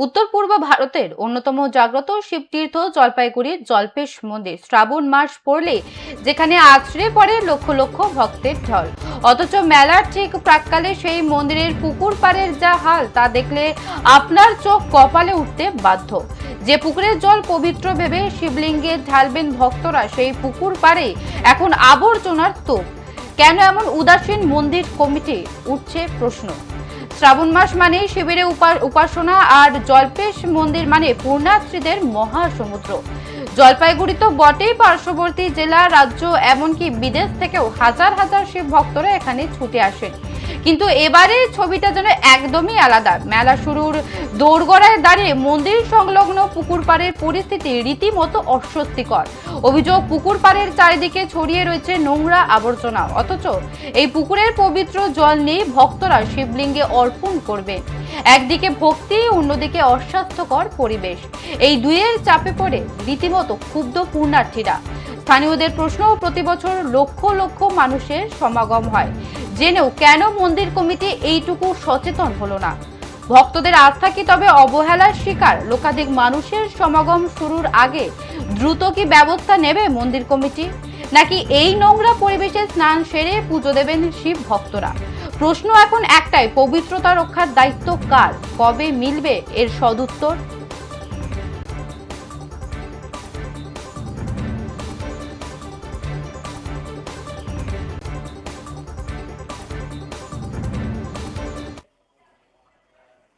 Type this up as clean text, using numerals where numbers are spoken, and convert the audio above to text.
উত্তর পূর্ব ভারতের অন্যতম জাগ্রত শিবতীর্থ জলপাইগুড়ির জল্পেশ মন্দির শ্রাবণ মাস পড়লে যেখানে আছড়ে পড়ে লক্ষ লক্ষ ভক্তের ঢল, অথচ মেলার ঠিক প্রাক্কালে সেই মন্দিরের পুকুর পাড়ের যা হাল তা দেখলে আপনার চোখ কপালে উঠতে বাধ্য। যে পুকুরের জল পবিত্র ভেবে শিবলিঙ্গে ঢালবেন ভক্তরা, সেই পুকুর পাড়ে এখন আবর্জনার তোপ। কেন এমন উদাসীন মন্দির কমিটি, উঠছে প্রশ্ন। শ্রাবণ মাস মানে শিবের উপাসনা আর জল্পেশ মন্দির মানে পুণ্যার্থীদের মহাসমুদ্র। জলপাইগুড়ি তো বটেই, পার্শ্ববর্তী জেলা, রাজ্য, এমনকি বিদেশ থেকেও হাজার হাজার শিব ভক্তরা এখানে ছুটে আসেন। কিন্তু এবারে ছবিটা যেন একদমই আলাদা। মেলা শুরুর দোরগোড়ায় দাঁড়িয়ে মন্দির সংলগ্ন পুকুর পাড়ের পরিস্থিতি রীতিমতো অস্বস্তিকর। অভিযোগ, পুকুর পাড়ের চারিদিকে ছড়িয়ে রয়েছে নোংরা আবর্জনা, অথচ এই পুকুরের পবিত্র জল নিয়ে ভক্তরা শিবলিঙ্গে অর্পণ করবে। একদিকে ভক্তি, অন্যদিকে অস্বাস্থ্যকর পরিবেশ, এই দুইয়ের চাপে পড়ে রীতিমতো ক্ষুব্ধ পুণ্যার্থীরা। স্থানীয়দের প্রশ্ন, প্রতি বছর লক্ষ লক্ষ মানুষের সমাগম হয়, জেনেও কেন মন্দির কমিটি এইটুকু সচেতন হলো না? ভক্তদের আস্থা কি তবে অবহেলার শিকার? লক্ষাধিক মানুষের সমাগম শুরুর আগে দ্রুত কি ব্যবস্থা নেবে মন্দির কমিটি, নাকি এই নোংরা পরিবেশে স্নান সেরে পুজো দেবেন শিব ভক্তরা? প্রশ্ন এখন একটাই, পবিত্রতা রক্ষার দায়িত্ব কার? কবে মিলবে এর সদুত্তর?